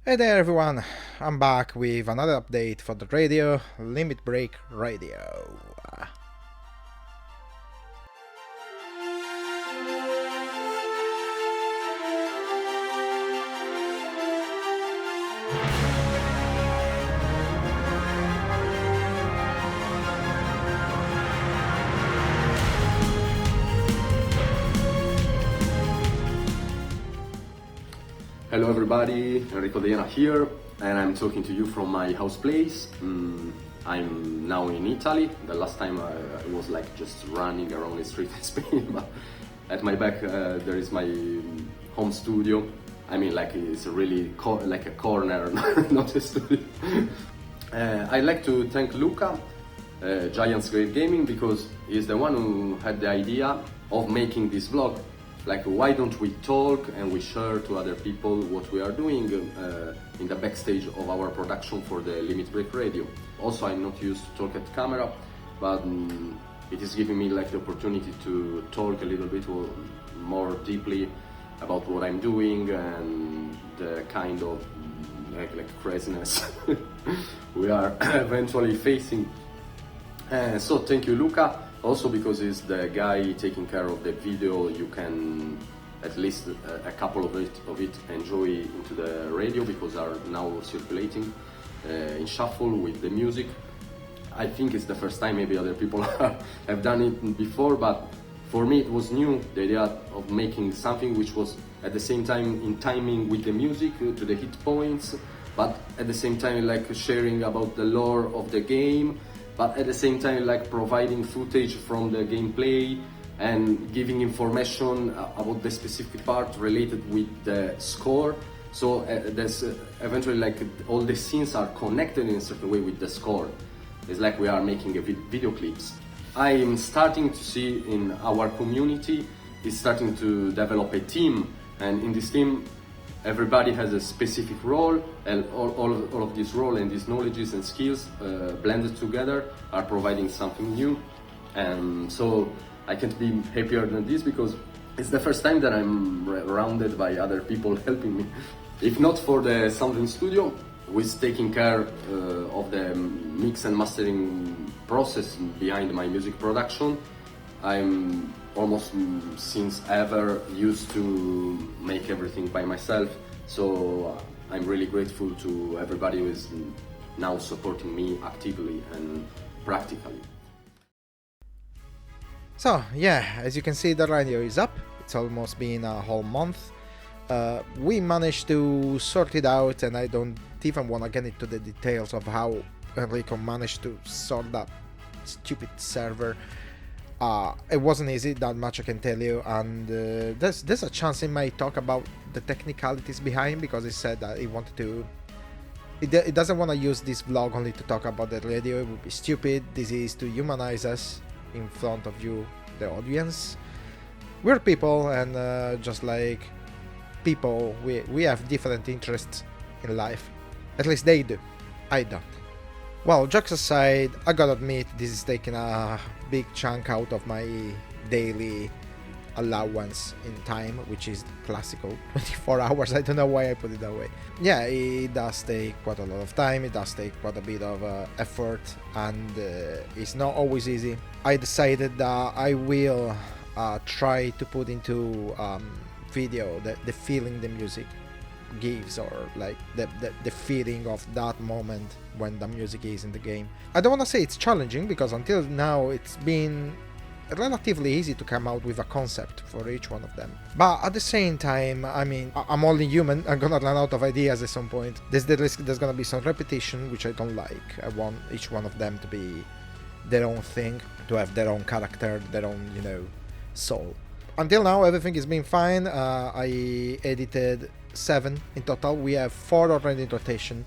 Hey there everyone, I'm back with another update for the radio, Limit Break Radio. Hello everybody, Enrico Deiana here, and I'm talking to you from my house place. I'm now in Italy. The last time I was like just running around the street in Spain, but at my back there is my home studio. I mean, like it's really like a corner, not a studio. I'd like to thank Luca, JAN-2025 Gaming, because he's the one who had the idea of making this vlog. Like, why don't we talk and we share to other people what we are doing in the backstage of our production for the Limit Break Radio. Also, I'm not used to talk at camera, but it is giving me like the opportunity to talk a little bit more deeply about what I'm doing and the kind of like craziness we are eventually facing. So thank you, Luca. Also because he's the guy taking care of the video, you can at least a couple of it enjoy into the radio because are now circulating in shuffle with the music. I think it's the first time, maybe other people have done it before, but for me it was new, the idea of making something which was at the same time in timing with the music to the hit points, but at the same time like sharing about the lore of the game, but at the same time like providing footage from the gameplay and giving information about the specific part related with the score. So there's eventually like all the scenes are connected in a certain way with the score. It's like we are making a video clips. I'm starting to see in our community is starting to develop a team, and in this team everybody has a specific role, and all of this role and these knowledges and skills blended together are providing something new. And so I can't be happier than this because it's the first time that I'm surrounded by other people helping me. If not for the sound studio, who is taking care of the mix and mastering process behind my music production, I'm almost since ever used to make everything by myself. So I'm really grateful to everybody who is now supporting me actively and practically. So yeah, as you can see the radio is up, it's almost been a whole month. We managed to sort it out, and I don't even want to get into the details of how Enrico managed to sort that stupid server. It wasn't easy, that much I can tell you, and there's a chance he might talk about the technicalities behind, because he said that he wanted to... He doesn't want to use this vlog only to talk about the radio, it would be stupid. This is to humanize us in front of you, the audience. We're people, and just like people, we have different interests in life. At least they do. I don't. Well, jokes aside, I gotta admit this is taking a big chunk out of my daily allowance in time, which is classical 24 hours. I don't know why I put it that way. Yeah, it does take quite a lot of time, it does take quite a bit of effort, and it's not always easy. I decided that I will try to put into video the feeling the music gives, or like the feeling of that moment when the music is in the game. I don't want to say it's challenging, because until now it's been relatively easy to come out with a concept for each one of them, but at the same time, I mean, I'm only human. I'm gonna run out of ideas at some point. There's the risk there's gonna be some repetition, which I don't like. I want each one of them to be their own thing, to have their own character, their own, soul. Until now everything has been fine. I edited 7 in total. We have 4 already in rotation.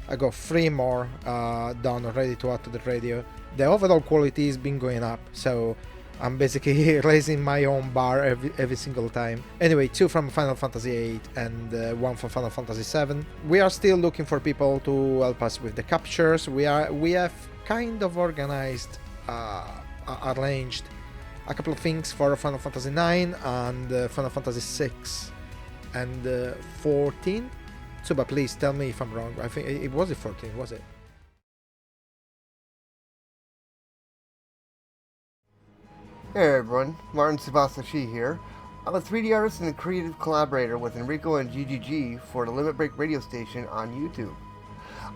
I got 3 more done already to add to the radio. The overall quality has been going up, so I'm basically raising my own bar every single time. Anyway, 2 from Final Fantasy VIII and 1 from Final Fantasy VII. We are still looking for people to help us with the captures. We have kind of organized, arranged a couple of things for Final Fantasy IX and Final Fantasy VI and 14 Tsuba, please tell me if I'm wrong. I think it was 14, was it? Hey everyone, Martin TsubasaShi here. I'm a 3D artist and a creative collaborator with Enrico and GGG for the Limit Break radio station on YouTube.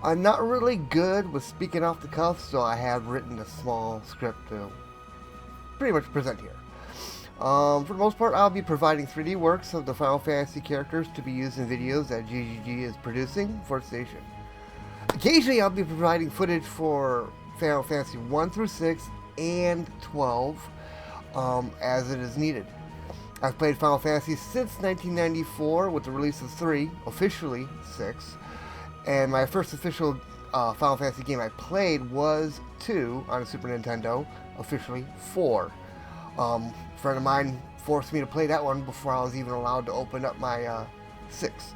I'm not really good with speaking off the cuff, so I have written a small script to pretty much present here. For the most part, I'll be providing 3D works of the Final Fantasy characters to be used in videos that GGG is producing for the station. Occasionally, I'll be providing footage for Final Fantasy 1 through 6 and 12 as it is needed. I've played Final Fantasy since 1994 with the release of 3, officially 6, and my first official Final Fantasy game I played was 2 on the Super Nintendo, officially 4. A friend of mine forced me to play that one before I was even allowed to open up my 6.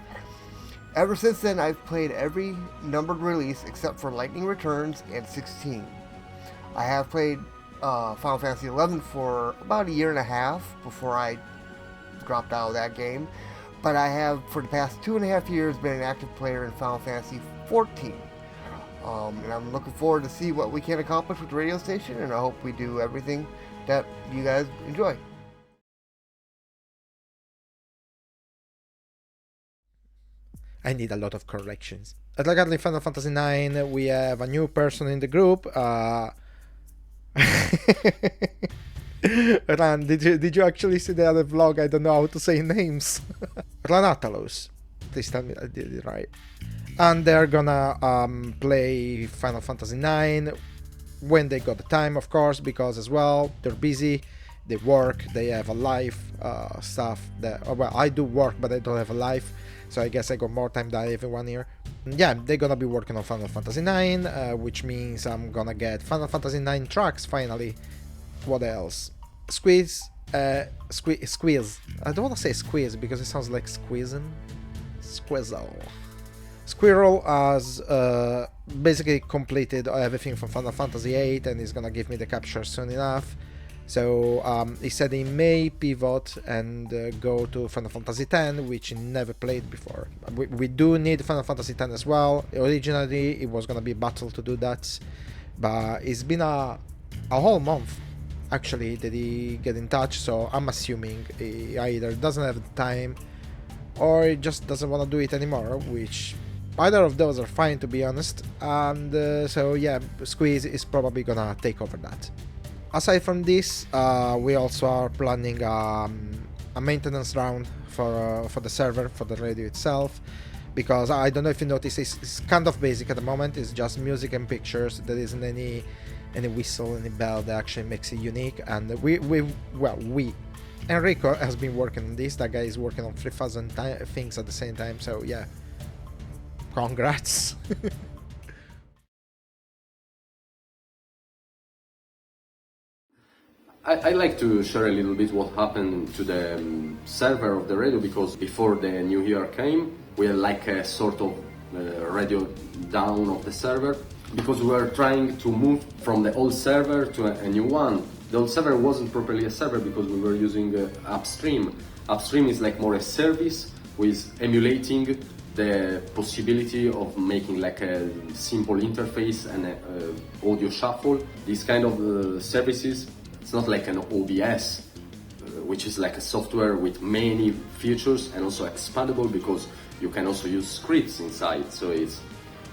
Ever since then, I've played every numbered release except for Lightning Returns and 16. I have played Final Fantasy 11 for about a year and a half before I dropped out of that game, but I have for the past 2.5 years been an active player in Final Fantasy 14. And I'm looking forward to see what we can accomplish with the radio station, and I hope we do everything that you guys enjoy. I need a lot of corrections. Regarding Final Fantasy IX, we have a new person in the group. Ran, did you actually see the other vlog? I don't know how to say names. Ranatalos. Please tell me I did it right. And they're gonna play Final Fantasy IX when they got the time, of course, because as well they're busy, they work, they have a life, stuff that. Well, I do work, but I don't have a life, so I guess I got more time than everyone here. Yeah, they're gonna be working on Final Fantasy IX, which means I'm gonna get Final Fantasy IX tracks finally. What else? Squeeze. I don't want to say squeeze because it sounds like squeezing. Squizzle. Squirrel has basically completed everything from Final Fantasy VIII and is gonna give me the capture soon enough. So he said he may pivot and go to Final Fantasy X, which he never played before. We do need Final Fantasy X as well. Originally it was gonna be a battle to do that, but it's been a whole month actually that he get in touch, so I'm assuming he either doesn't have the time or he just doesn't want to do it anymore, which either of those are fine, to be honest. And so yeah, Squeeze is probably gonna take over that. Aside from this, we also are planning a maintenance round for the server, for the radio itself, because I don't know if you noticed, it's kind of basic at the moment. It's just music and pictures. There isn't any whistle, any bell that actually makes it unique. And Enrico has been working on this. That guy is working on 3,000 things at the same time. So yeah, congrats. I like to share a little bit what happened to the server of the radio, because before the new year came, we had like a sort of radio down of the server, because we were trying to move from the old server to a new one. The old server wasn't properly a server because we were using Upstream. Upstream is like more a service with emulating the possibility of making like a simple interface and a audio shuffle. These kind of services, it's not like an OBS, which is like a software with many features and also expandable, because you can also use scripts inside, so it's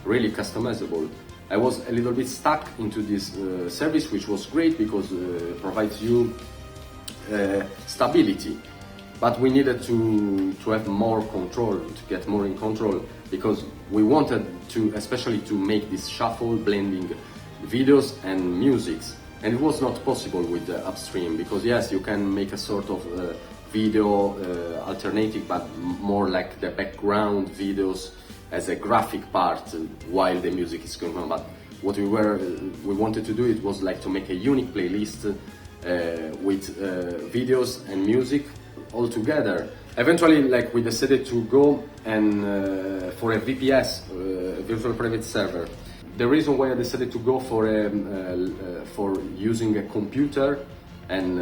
really customizable. I was a little bit stuck into this service, which was great because it provides you stability, but we needed to have more control, to get more in control, because we wanted to, especially to make this shuffle, blending videos and musics. And it was not possible with the Upstream, because yes, you can make a sort of video alternative, but more like the background videos as a graphic part while the music is going on. But what we wanted to do, it was like to make a unique playlist with videos and music all together. Eventually, like, we decided to go and for a VPS, virtual private server. The reason why I decided to go for using a computer and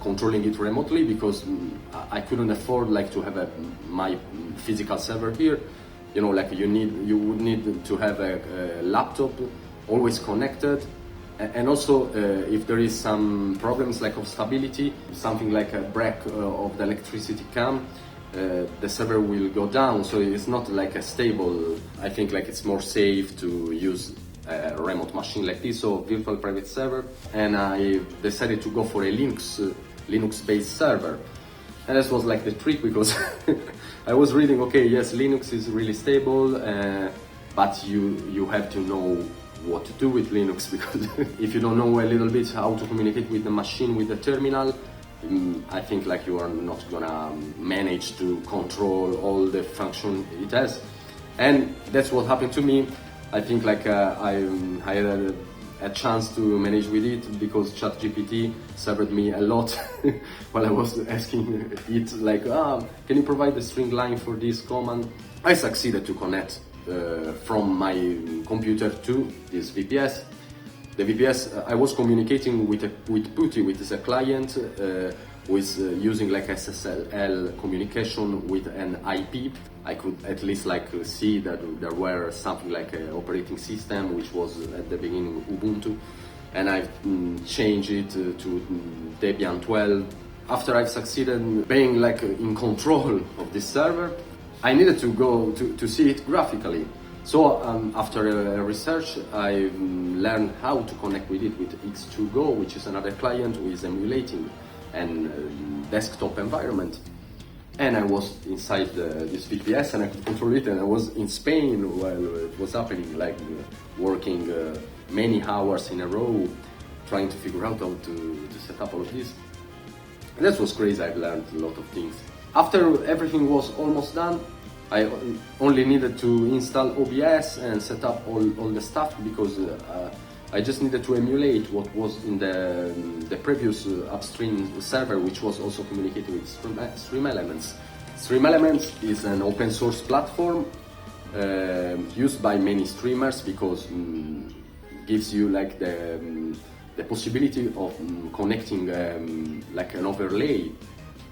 controlling it remotely, because I couldn't afford like to have my physical server here. you know, like you would need to have a laptop always connected, and also if there is some problems like of stability, something like a break of the electricity come, the server will go down. So it's not like a stable. I think like it's more safe to use a remote machine like this, so virtual private server, and I decided to go for a Linux-based server. And this was like the trick, because I was reading, okay, yes, Linux is really stable, but you have to know what to do with Linux, because if you don't know a little bit how to communicate with the machine, with the terminal, I think like you are not gonna manage to control all the function it has. And that's what happened to me. I think like I had a chance to manage with it, because ChatGPT served me a lot while I was asking it like, can you provide the string line for this command? I succeeded to connect from my computer to this VPS. The VPS, I was communicating with PuTTY, which is a client who is using like SSL communication with an IP. I could at least like see that there were something like an operating system, which was at the beginning Ubuntu, and I've changed it to Debian 12. After I've succeeded in being like in control of this server, I needed to go to see it graphically. So after research, I learned how to connect with it with X2Go, which is another client who is emulating a desktop environment. And I was inside this VPS and I could control it, and I was in Spain while it was happening, like working many hours in a row, trying to figure out how to set up all of this. And that was crazy. I've learned a lot of things. After everything was almost done, I only needed to install OBS and set up all the stuff, because I just needed to emulate what was in the previous upstream server, which was also communicating with StreamElements. StreamElements is an open source platform used by many streamers, because gives you like the possibility of connecting like an overlay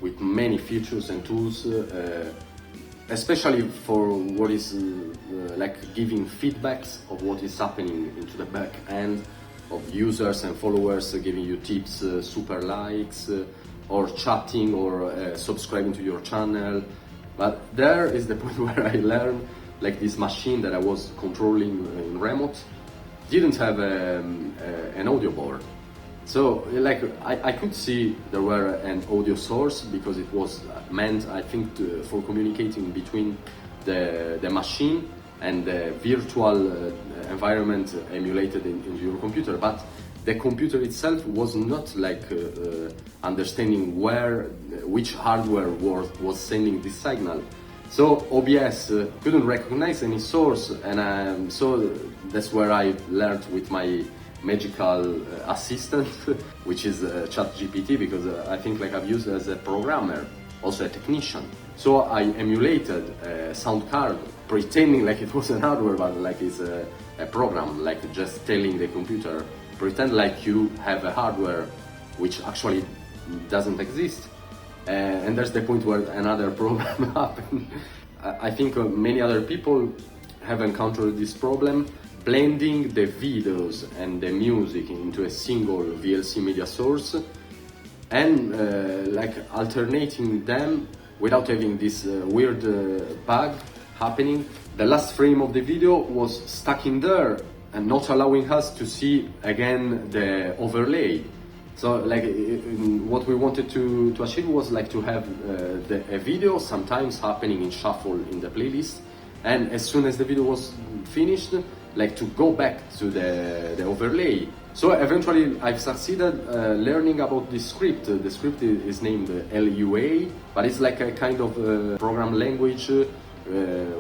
with many features and tools, especially for what is like giving feedbacks of what is happening into the back end of users and followers, giving you tips, super likes, or chatting, or subscribing to your channel. But there is the point where I learned like this machine that I was controlling in remote didn't have an audio board. So like I could see there were an audio source, because it was meant, I think, for communicating between the machine and the virtual environment emulated into your computer. But the computer itself was not like understanding which hardware was sending this signal. So OBS couldn't recognize any source, and so that's where I learned with my magical assistant, which is ChatGPT, because I think like I've used it as a programmer, also a technician. So I emulated a sound card, pretending like it was an hardware, but like it's a program, like just telling the computer, pretend like you have a hardware, which actually doesn't exist. And there's the point where another problem happened. I think many other people have encountered this problem, blending the videos and the music into a single VLC media source, and like alternating them without having this weird bug happening. The last frame of the video was stuck in there and not allowing us to see again the overlay. So like what we wanted to achieve was like to have a video sometimes happening in shuffle in the playlist, and as soon as the video was finished, like to go back to the overlay. So eventually I've succeeded learning about this script. The script is named LUA, but it's like a kind of program language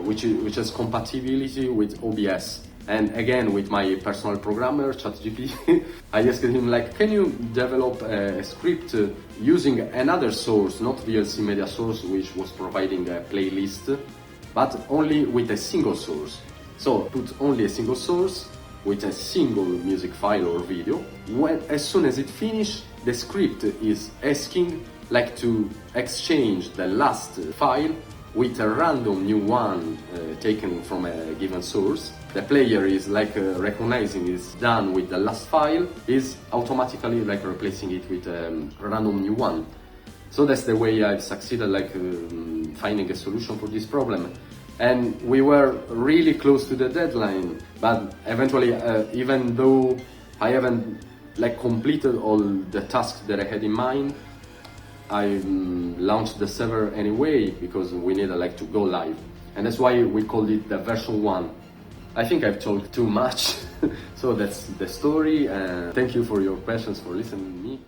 which has compatibility with OBS. And again, with my personal programmer, ChatGPT, I asked him like, can you develop a script using another source, not VLC media source, which was providing a playlist, but only with a single source. So put only a single source with a single music file or video. As soon as it finishes, the script is asking like to exchange the last file with a random new one taken from a given source. The player is like recognizing it's done with the last file, is automatically like replacing it with a random new one. So that's the way I've succeeded like finding a solution for this problem. And we were really close to the deadline, but eventually, even though I haven't like completed all the tasks that I had in mind, I launched the server anyway because we needed like to go live, and that's why we called it the version 1. I think I've told too much, so that's the story. And thank you for your questions, for listening to me.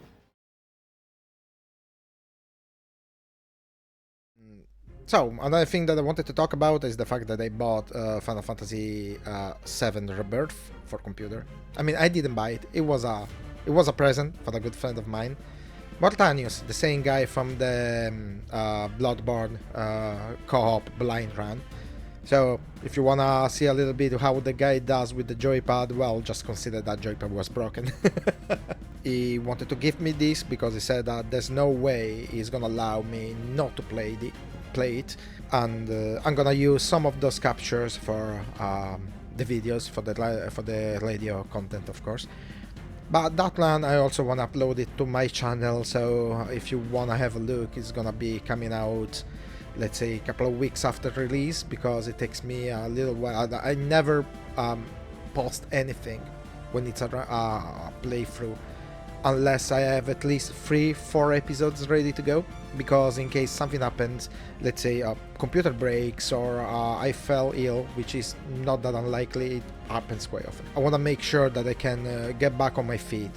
So, another thing that I wanted to talk about is the fact that I bought Final Fantasy VII Rebirth for computer. I mean, I didn't buy it. It was a present for a good friend of mine, Mortanius, the same guy from the Bloodborne co-op blind run. So, if you wanna see a little bit how the guy does with the joypad, well, just consider that joypad was broken. He wanted to give me this because he said that there's no way he's gonna allow me not to play it, and I'm gonna use some of those captures for the videos, for the radio content, of course. But that one I also wanna upload it to my channel, so if you wanna have a look, it's gonna be coming out, let's say, a couple of weeks after release, because it takes me a little while. I never post anything when it's a playthrough unless I have at least 3-4 episodes ready to go, because in case something happens, let's say a computer breaks or I fell ill, which is not that unlikely, it happens quite often. I want to make sure that I can get back on my feet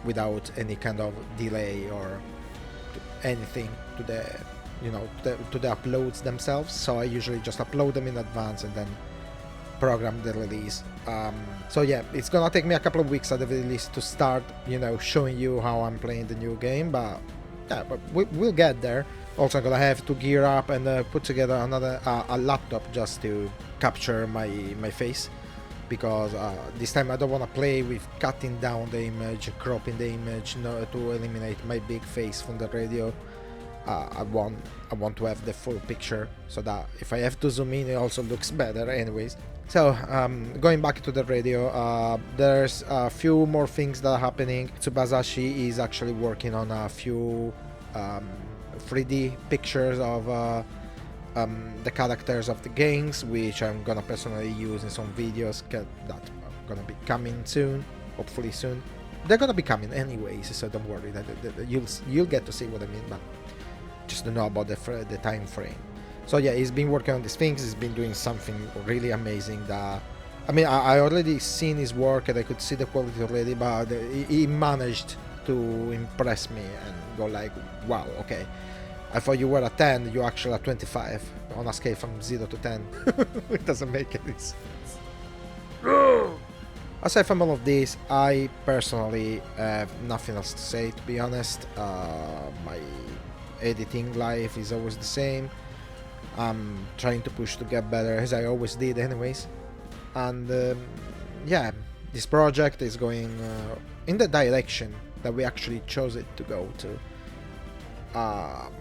without any kind of delay or anything to the to the uploads themselves. So I usually just upload them in advance and then program the release. So yeah, it's gonna take me a couple of weeks at the very least to start, showing you how I'm playing the new game, but yeah, but we'll get there. Also, I'm gonna have to gear up and put together another a laptop just to capture my face, because this time I don't want to play with cutting down the image, cropping the image, to eliminate my big face from the radio. I want to have the full picture, so that if I have to zoom in, it also looks better anyways. So, going back to the radio, there's a few more things that are happening. TsubasaShi is actually working on a few 3D pictures of the characters of the games, which I'm gonna personally use in some videos that are gonna be coming soon, hopefully soon. They're gonna be coming anyways, so don't worry. You'll get to see what I mean, but just to know about the time frame. So yeah, he's been working on these things. He's been doing something really amazing. That, I mean, I already seen his work and I could see the quality already, but he managed to impress me and go like, wow, okay, I thought you were a 10, you're actually a 25 on a scale from 0 to 10. It doesn't make any sense. Aside from all of this, I personally have nothing else to say, to be honest. My editing life is always the same. I'm trying to push to get better, as I always did anyways. And yeah, this project is going in the direction that we actually chose it to go to.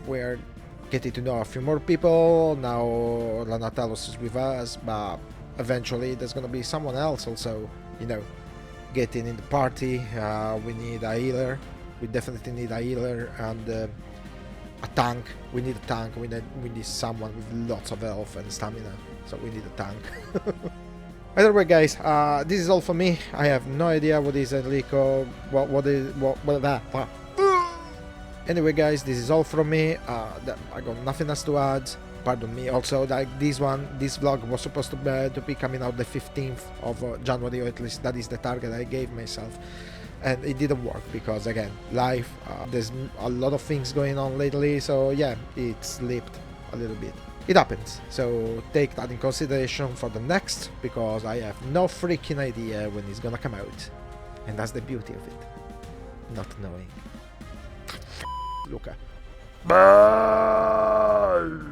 We're getting to know a few more people. Now Lanatalos is with us, but eventually there's gonna be someone else also, getting in the party. We need a healer. We definitely need a healer, and a tank. We need a tank. We need someone with lots of health and stamina. So we need a tank. Either way, guys, this is all for me. I have no idea what is Enrico. What that. Anyway, guys, this is all from me. I got nothing else to add. Pardon me. Also, like this vlog was supposed to be coming out the 15th of January, or at least that is the target I gave myself. And it didn't work because, again, life, there's a lot of things going on lately, so yeah, it slipped a little bit. It happens, so take that in consideration for the next, because I have no freaking idea when it's gonna come out. And that's the beauty of it, not knowing. Luca. Bye!